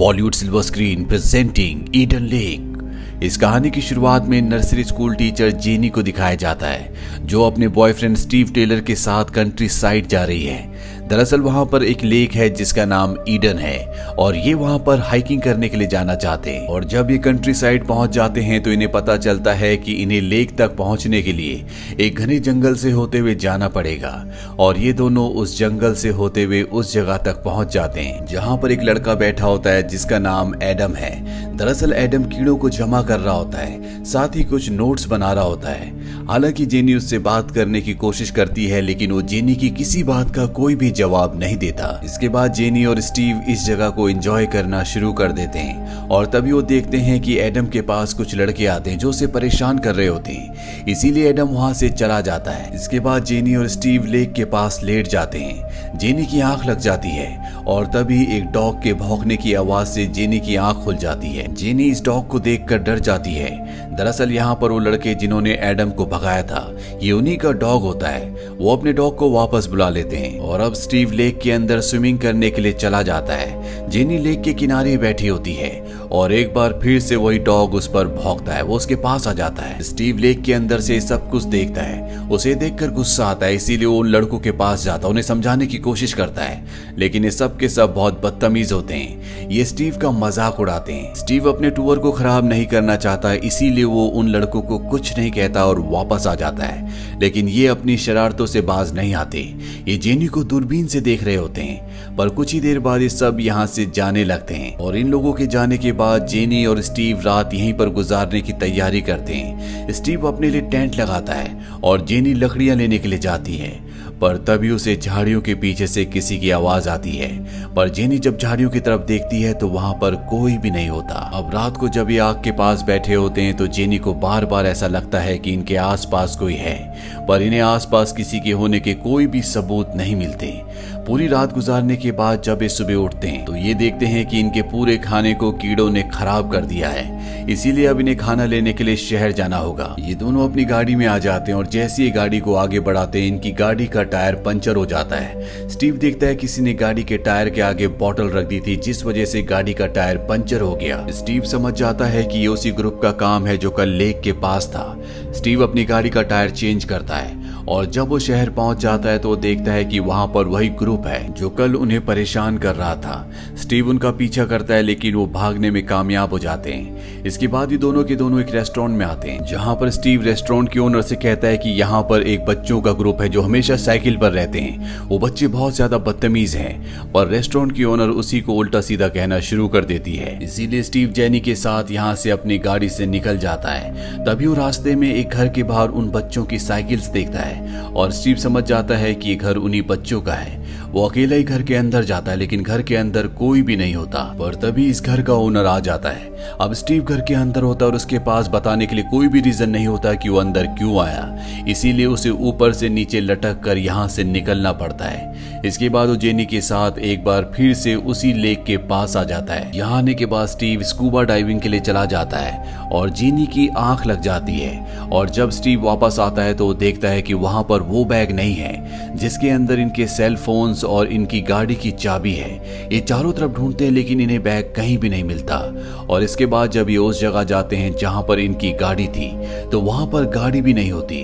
Bollywood silver screen presenting Eden lake. इस कहानी की शुरुआत में नर्सरी स्कूल टीचर जेनी को दिखाया जाता है जो अपने बॉयफ्रेंड स्टीव टेलर के साथ कंट्री साइड जा रही है। दरअसल वहां पर एक लेक है जिसका नाम ईडन है और ये वहां पर हाइकिंग करने के लिए जाना चाहते हैं। और जब ये कंट्री साइड पहुंच जाते हैं तो इन्हें पता चलता है कि इन्हें लेक तक पहुंचने के लिए एक घने जंगल से होते हुए जाना पड़ेगा। और ये दोनों उस जंगल से होते हुए उस जगह तक पहुंच जाते हैं जहां पर एक लड़का बैठा होता है जिसका नाम एडम है। दरअसल एडम कीड़ों को जमा कर रहा होता है, साथ ही कुछ नोट्स बना रहा होता है। हालांकि जेनी उससे बात करने की कोशिश करती है लेकिन वो जेनी की किसी बात का कोई भी जवाब नहीं देता। इसके बाद जेनी और स्टीव इस जगह को एंजॉय करना शुरू कर देते हैं और तभी वो देखते हैं कि एडम के पास कुछ लड़के आते हैं जो उसे परेशान कर रहे होते हैं, इसीलिए एडम वहां से चला जाता है। इसके बाद जेनी और स्टीव लेक के पास लेट जाते हैं। जेनी की आंख लग जाती है और तभी एक डॉग के भौंकने की आवाज से जेनी की आंख खुल जाती है। जेनी इस डॉग को देखकर डर जाती है। दरअसल यहाँ पर वो लड़के जिन्होंने एडम को भगाया था ये उन्हीं का डॉग होता है। वो अपने डॉग को वापस बुला लेते हैं और अब स्टीव लेक के अंदर स्विमिंग करने के लिए चला जाता है। जेनी लेक के किनारे बैठी होती है और एक बार फिर से वही डॉग उस पर भौंकता है। वो उसके पास आ जाता है। स्टीव लेक के अंदर से सब कुछ देखता है। उसे देखकर गुस्सा आता है, इसीलिए वो उन लड़कों के पास जाता है, उन्हें समझाने की कोशिश करता है लेकिन ये सब के सब बहुत बदतमीज होते हैं। ये स्टीव का मजाक उड़ाते हैं। स्टीव अपने टूर को खराब नहीं करना चाहता, इसीलिए वो उन लड़कों को कुछ नहीं कहता और वापस आ जाता है। लेकिन ये अपनी शरारतों से बाज नहीं आते। ये जेनी को दूरबीन से देख रहे होते हैं पर कुछ ही देर बाद ये सब यहाँ से जाने लगते हैं। और इन लोगों के जाने के बाद जेनी और स्टीव रात यहीं पर गुजारने की तैयारी करते हैं। स्टीव अपने लिए टेंट लगाता है और जेनी लकड़ियां लेने के लिए जाती है पर तभी उसे झाड़ियों के पीछे से किसी की आवाज आती है। पर जेनी जब झाड़ियों की तरफ देखती है तो वहां पर कोई भी नहीं होता। अब रात को जब ये आग के पास बैठे होते हैं तो जेनी को बार बार ऐसा लगता है कि इनके आसपास कोई है पर इन्हें आसपास किसी के होने के कोई भी सबूत नहीं मिलते। पूरी रात गुजारने के बाद जब ये सुबह उठते हैं तो ये देखते हैं कि इनके पूरे खाने को कीड़ों ने खराब कर दिया है, इसीलिए अब इन्हें खाना लेने के लिए शहर जाना होगा। ये दोनों अपनी गाड़ी में आ जाते हैं और जैसे ही गाड़ी को आगे बढ़ाते हैं इनकी गाड़ी का टायर पंचर हो जाता है। स्टीव देखता है किसी ने गाड़ी के टायर के आगे बोतल रख दी थी जिस वजह से गाड़ी का टायर पंचर हो गया। स्टीव समझ जाता है कि ये उसी ग्रुप का काम है जो कल लेक के पास था। स्टीव अपनी गाड़ी का टायर चेंज करता है और जब वो शहर पहुंच जाता है तो वो देखता है कि वहां पर वही ग्रुप है जो कल उन्हें परेशान कर रहा था। स्टीव उनका पीछा करता है लेकिन वो भागने में कामयाब हो जाते हैं। इसके बाद ही दोनों के दोनों एक रेस्टोरेंट में आते हैं जहां पर स्टीव रेस्टोरेंट के ओनर से कहता है कि यहाँ पर एक बच्चों का ग्रुप है जो हमेशा साइकिल पर रहते हैं। वो बच्चे बहुत ज्यादा बदतमीज हैं पर रेस्टोरेंट की ओनर उसी को उल्टा सीधा कहना शुरू कर देती है। इसीलिए स्टीव जेनी के साथ यहाँ से अपनी गाड़ी से निकल जाता है। तभी वो रास्ते में एक घर के बाहर उन बच्चों की साइकिल्स देखता है और स्टीव समझ जाता है कि ये घर उन्हीं बच्चों का है। वो अकेला ही घर के अंदर जाता है लेकिन घर के अंदर कोई भी नहीं होता। पर तभी इस घर का ओनर आ जाता है। अब स्टीव घर के अंदर होता है और उसके पास बताने के लिए कोई भी रीजन नहीं होता कि वो अंदर क्यों आया, इसीलिए उसे ऊपर से नीचे लटक कर यहाँ से निकलना पड़ता है। इसके बाद वो जेनी के साथ एक बार फिर से उसी लेक के पास आ जाता है। यहाँ आने के बाद स्टीव स्कूबा डाइविंग के लिए चला जाता है और जेनी की आंख लग जाती है। और जब स्टीव वापस आता है तो वो देखता है कि वहां पर वो बैग नहीं है जिसके अंदर इनके सेल फोन्स और इनकी गाड़ी की चाबी है। ये चारों तरफ ढूंढते हैं लेकिन इन्हें बैग कहीं भी नहीं मिलता। और इसके बाद जब ये उस जगह जाते हैं जहां पर इनकी गाड़ी थी तो वहां पर गाड़ी भी नहीं होती।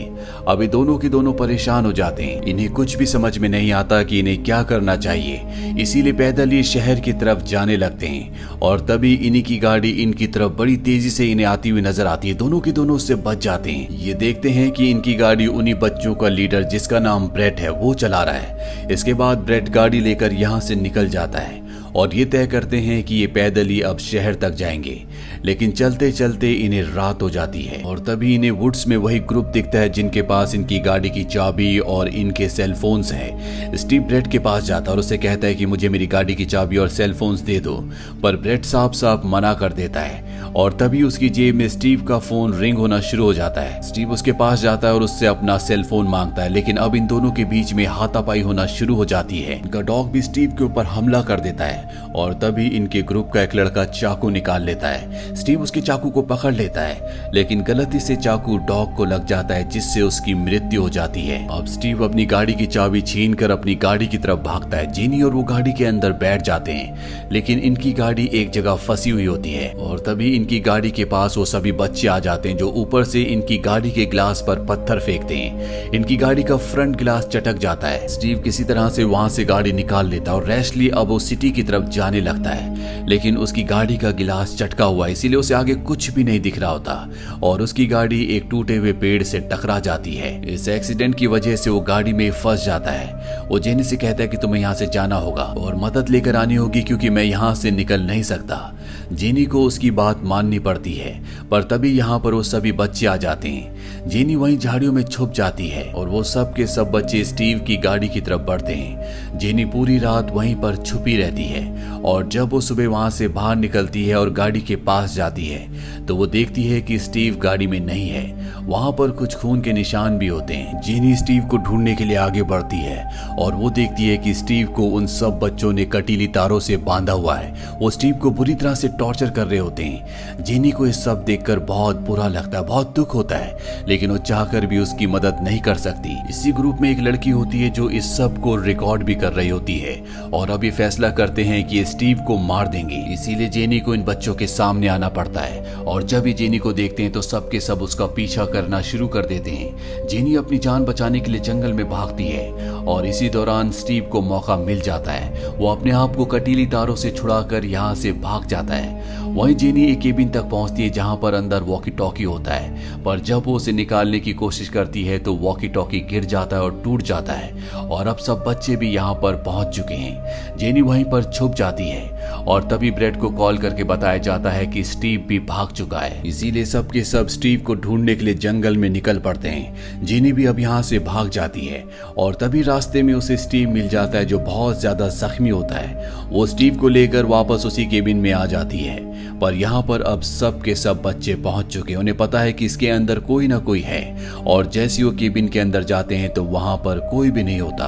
अब ये दोनों के दोनों परेशान हो जाते हैं। इन्हें कुछ भी समझ में नहीं आता कि इन्हें क्या करना चाहिए, इसीलिए पैदल ये शहर की तरफ जाने लगते हैं। और तभी इन्हीं की गाड़ी इनकी तरफ बड़ी तेजी से इन्हें आती हुई नजर आती है। दोनों के दोनों उससे बच जाते हैं। ये देखते हैं कि इनकी गाड़ी उन्हीं बच्चों का लीडर जिसका नाम ब्रेट है वो चला रहा है। इसके बाद ब्रेट गाड़ी लेकर यहाँ से निकल जाता है और ये तय करते हैं कि ये पैदल ही अब शहर तक जाएंगे। लेकिन चलते चलते इन्हें रात हो जाती है और तभी इन्हें वुड्स में वही ग्रुप दिखता है जिनके पास इनकी गाड़ी की चाबी और इनके सेल फोन्स हैं। स्टीव ब्रेट के पास जाता है और उसे कहता है कि मुझे मेरी गाड़ी की चाबी और सेल फोन्स दे दो, पर ब्रेट साफ साफ मना कर देता है। और तभी उसकी जेब में स्टीव का फोन रिंग होना शुरू हो जाता है। स्टीव उसके पास जाता है और उससे अपना सेल फोन मांगता है लेकिन अब इन दोनों के बीच में हाथापाई होना शुरू हो जाती है। इनका डॉग भी स्टीव के ऊपर हमला कर देता है है और तभी इनके ग्रुप का एक लड़का चाकू निकाल लेता है। स्टीव उसके चाकू को पकड़ लेता है, लेकिन गलती से चाकू डॉग को लग जाता है, जिससे उसकी मृत्यु हो जाती है। अब स्टीव अपनी गाड़ी की चाबी छीनकर अपनी गाड़ी की तरफ भागता है। जेनी और वो गाड़ी के अंदर बैठ जाते हैं, लेकिन इनकी गाड़ी एक जगह फंसी हुई होती है और तभी इनकी गाड़ी के पास वो सभी बच्चे आ जाते हैं, जो ऊपर से इनकी गाड़ी के ग्लास पर पत्थर फेंकते हैं। इनकी गाड़ी का फ्रंट ग्लास चटक जाता है। स्टीव किसी तरह से वहां से गाड़ी निकाल लेता है और रैशली अब वो सिटी की तरफ जाने लगता है, लेकिन उसकी गाड़ी का गिलास चटका हुआ है, इसीलिए उसे आगे कुछ भी नहीं दिख रहा होता और उसकी गाड़ी एक टूटे हुए पेड़ से टकरा जाती है। इस एक्सीडेंट की वजह से वो गाड़ी में फंस जाता है। वो जेनी से कहता है कि तुम्हें यहाँ से जाना होगा और मदद लेकर आनी होगी, क्योंकि मैं यहाँ से निकल नहीं सकता। जेनी को उसकी बात माननी पड़ती है, पर तभी यहाँ पर वो सभी बच्चे आ जाते हैं। जेनी वहीं झाड़ियों में छुप जाती है और वो सब के सब बच्चे स्टीव की गाड़ी की तरफ बढ़ते हैं। जेनी पूरी रात वहीं पर छुपी रहती है और जब वो सुबह वहां से बाहर निकलती है और गाड़ी के पास जाती है तो वो देखती है कि स्टीव गाड़ी में नहीं है। वहां पर कुछ खून के निशान भी होते हैं। जेनी स्टीव को ढूंढने के लिए आगे बढ़ती है और वो देखती है कि स्टीव को उन सब बच्चों ने कटीली तारों से बांधा हुआ है। वो स्टीव को बुरी तरह से टॉर्चर कर रहे होते हैं। जेनी को ये सब देखकर बहुत बुरा लगता है, बहुत दुख होता है, लेकिन वो चाहकर भी उसकी मदद नहीं कर सकती। इसी ग्रुप में एक लड़की होती है जो इस सब को रिकॉर्ड भी कर रही होती है और अब ये फैसला करते हैं कि स्टीव को मार देंगे। इसीलिए जेनी को इन बच्चों के सामने आना पड़ता है और जब ये जेनी को देखते हैं तो सब के सब उसका पीछा करना शुरू कर देते हैं। जेनी अपनी जान बचाने के लिए जंगल में भागती है और इसी दौरान स्टीव को मौका मिल जाता है। वो अपने आप को कटीली तारों से छुड़ाकर यहाँ से भाग जाता है। वहीं जेनी एक केबिन तक पहुंचती है जहां पर अंदर वॉकी टॉकी होता है, पर जब वो उसे निकालने की कोशिश करती है तो वॉकी टॉकी गिर जाता है और टूट जाता है और अब सब बच्चे भी यहाँ पर पहुंच चुके हैं। जेनी वहीं पर छुप जाती है और तभी ब्रेड को कॉल करके बताया जाता है कि स्टीव भी भाग चुका है। इसीलिए सब के सब स्टीव को ढूंढने के लिए जंगल में निकल पड़ते हैं। जेनी भी अब यहाँ से भाग जाती है और तभी रास्ते में उसे स्टीव मिल जाता है, जो बहुत ज्यादा जख्मी होता है। वो स्टीव को लेकर वापस उसी केबिन में आ जाती है, पर यहाँ पर अब सब के सब बच्चे पहुंच चुके हैं। उन्हें पता है कि इसके अंदर कोई ना कोई है और जैसे वो केबिन के अंदर जाते हैं तो वहां पर कोई भी नहीं होता।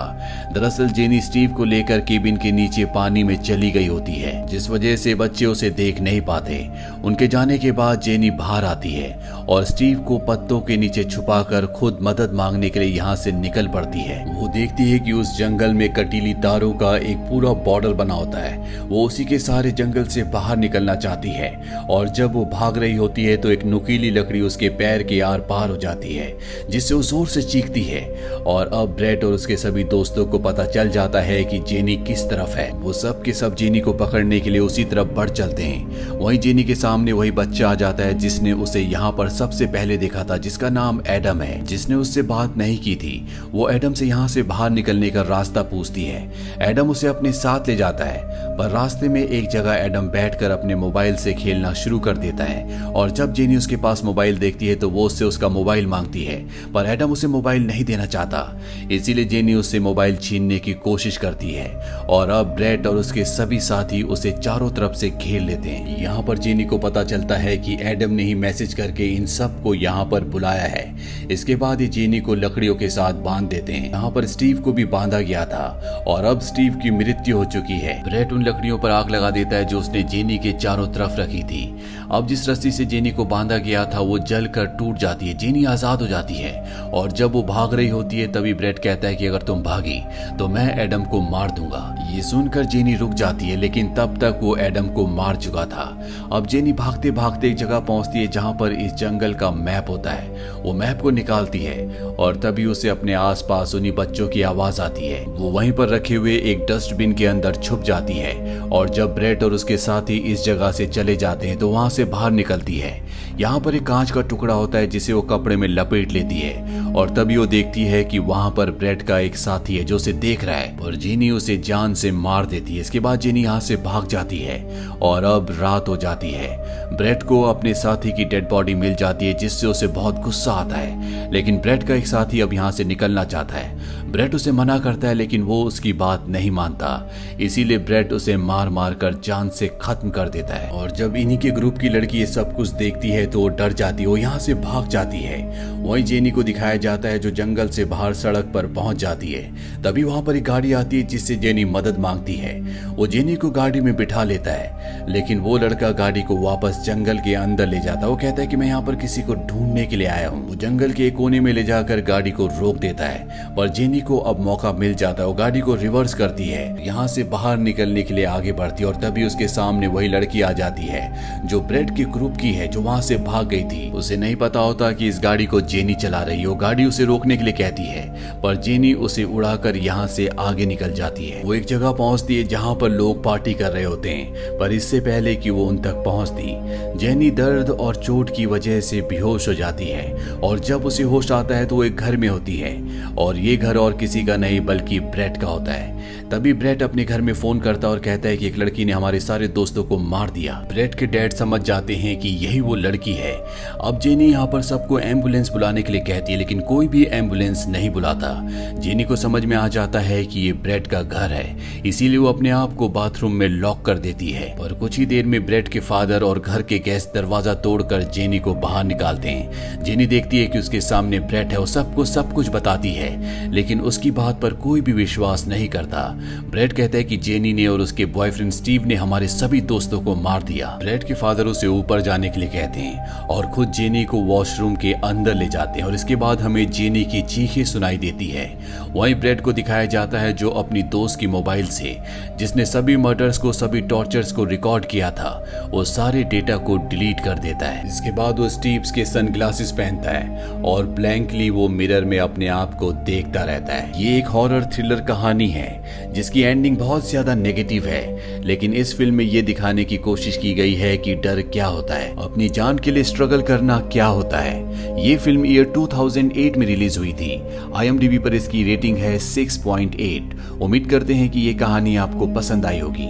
दरअसल जेनी स्टीव को लेकर केबिन के नीचे पानी में चली गई होती है, जिस वजह से बच्चे उसे देख नहीं पाते। उनके जाने के बाद जेनी बाहर आती है और स्टीव को पत्तों के नीचे छुपाकर खुद मदद मांगने के लिए यहाँ से निकल पड़ती है। वो देखती है कि उस जंगल में कटीली तारों का एक पूरा बॉर्डर बना होता है। वो उसी के सारे जंगल से बाहर निकलना चाहती है और जब वो भाग रही होती है तो एक नुकीली लकड़ी उसके पैर के आर पार हो जाती है, जिससे वो जोर से चीखती है और अब ब्रेड और उसके सभी दोस्तों को पता चल जाता है कि जेनी किस तरफ है। वो सब के सब जेनी को पकड़ने के लिए उसी तरफ बढ़ चलते हैं। वहीं जेनी के सामने वही बच्चा आ जाता है जिसने उसे यहाँ पर सबसे पहले देखा था, जिसका नाम एडम है, जिसने उससे बात नहीं की थी। वो एडम से यहाँ से बाहर निकलने का रास्ता पूछती है। एडम उसे अपने साथ ले जाता है, पर रास्ते में एक जगह एडम बैठकर अपने मोबाइल से खेलना शुरू कर देता है और जब जेनी उसके पास मोबाइल देखती है तो वो उससे उसका मोबाइल मांगती है, पर एडम उसे मोबाइल नहीं देना चाहता। इसीलिए जेनी उससे मोबाइल छीनने की कोशिश करती है और अब ब्रेड और उसके सभी साथी उसे चारों तरफ से घेर लेते हैं। यहाँ पर जेनी को पता चलता है कि एडम ने ही मैसेज करके इन सब को यहाँ पर बुलाया है। इसके बाद ये जेनी को लकड़ियों के साथ बांध देते हैं। यहाँ पर स्टीव को भी बांधा गया था और अब स्टीव की मृत्यु हो चुकी है। ब्रेड उन लकड़ियों पर आग लगा देता है जो उसने जेनी के चारों तरफ रखी थी। अब जिस रस्सी से जेनी को बांधा गया था वो जलकर टूट जाती है। जेनी आजाद हो जाती है और जब वो भाग रही होती है तभी ब्रेड कहता है कि अगर तुम भागी तो मैं एडम को मार दूंगा। ये सुनकर जेनी रुक जाती है, लेकिन तब तक वो एडम को मार चुका था। अब जेनी भागते भागते एक जगह पहुंचती है जहां पर इस जंगल का मैप होता है। वो मैप को निकालती है और तभी उसे अपने आसपास उन्हीं बच्चों की आवाज आती है। वो वहीं पर रखे हुए एक डस्टबिन के अंदर छुप जाती है और जब ब्रेड और उसके साथी इस जगह से चले जाते हैं तो वहां से बाहर निकलती है। यहाँ पर एक कांच का टुकड़ा होता है जिसे वो कपड़े में लपेट लेती है और तभी वो देखती है कि वहां पर ब्रेड का एक साथी है जो उसे देख रहा है और जेनी उसे जान से मार देती है। इसके बाद जेनी यहाँ से भाग जाती है और अब रात हो जाती है। ब्रेड को अपने साथी की डेड बॉडी मिल जाती है जिससे उसे बहुत गुस्सा आता है, लेकिन ब्रेड का एक साथी अब यहाँ से निकलना चाहता है। ब्रेट उसे मना करता है लेकिन वो उसकी बात नहीं मानता, इसीलिए ब्रेट उसे मार मार कर जान से खत्म कर देता है। और जब इन्हीं के ग्रुप की लड़की ये सब कुछ देखती है तो वो डर जाती है, वो यहाँ से भाग जाती है। वहीं जेनी को दिखाया जाता है जो जंगल से बाहर सड़क पर पहुंच जाती है। तभी वहां पर एक गाड़ी आती है जिससे जेनी मदद मांगती है। वो जेनी को गाड़ी में बिठा लेता है लेकिन वो लड़का गाड़ी को वापस जंगल के अंदर ले जाता है। वो कहता है कि मैं यहाँ पर किसी को ढूंढने के लिए आया हूँ। वो जंगल के एक कोने में ले जाकर गाड़ी को रोक देता है, पर जेनी को अब मौका मिल जाता है। वो गाड़ी को रिवर्स करती है, यहाँ से बाहर निकलने के लिए आगे बढ़ती है और तभी उसके सामने वही लड़की आ जाती है जो ब्रेट के ग्रुप की है, जो वहां से भाग गई थी। उसे नहीं पता होता कि इस गाड़ी को जेनी चला रही है। वो गाड़ी उसे रोकने के लिए कहती है पर जेनी उसे उड़ाकर यहाँ से आगे निकल जाती है। वो एक जगह पहुंचती है जहाँ पर लोग पार्टी कर रहे होते हैं, पर इससे पहले कि वो उन तक पहुंचती जेनी दर्द और चोट की वजह से बेहोश हो जाती है। और जब उसे होश आता है तो वो एक घर में होती है और ये घर और किसी का नहीं बल्कि ब्रेट का होता है। तभी ब्रेट अपने घर में फोन करता है और कहता है कि एक लड़की ने हमारे सारे दोस्तों को मार दिया। ब्रेट के डैड समझ जाते हैं कि यही वो लड़की है। अब जेनी यहाँ पर सबको एम्बुलेंस बुलाने के लिए कहती है लेकिन कोई भी एम्बुलेंस नहीं बुलाता। जेनी को समझ में आ जाता है कि ये ब्रेट का घर है, इसीलिए वो अपने आप को बाथरूम में लॉक कर देती है। पर कुछ ही देर में ब्रेट के फादर और घर के गेस्ट दरवाजा तोड़कर जेनी को बाहर निकालते हैं। जेनी देखती है कि उसके सामने ब्रेट है, वो सबको सब कुछ बताती है लेकिन उसकी बात पर कोई भी विश्वास नहीं करता। ब्रेट कहता है कि जेनी ने और उसके बॉयफ्रेंड स्टीव ने हमारे सभी दोस्तों को मार दिया। ब्रेट के फादर उसे ऊपर जाने के लिए कहते हैं और खुद जेनी को वॉशरूम के अंदर ले जाते हैं और इसके बाद हमें जेनी की चीखें सुनाई देती है। वहीं ब्रेट को दिखाया जाता है जो अपनी दोस्त की मोबाइल से, जिसने सभी मर्डर्स को, सभी टॉर्चर्स को रिकॉर्ड किया था, वो सारे डेटा को डिलीट कर देता है। इसके बाद वो स्टीव्स के सनग्लासेस पहनता है और ब्लैंकली वो मिरर में अपने आप को देखता रहता है। ये एक हॉरर थ्रिलर कहानी है जिसकी एंडिंग बहुत ज्यादा नेगेटिव है, लेकिन इस फिल्म में ये दिखाने की कोशिश की गई है कि डर क्या होता है, अपनी जान के लिए स्ट्रगल करना क्या होता है। ये फिल्म ईयर 2008 में रिलीज हुई थी। IMDb पर इसकी रेटिंग है 6.8। उम्मीद करते हैं कि ये कहानी आपको पसंद आई होगी।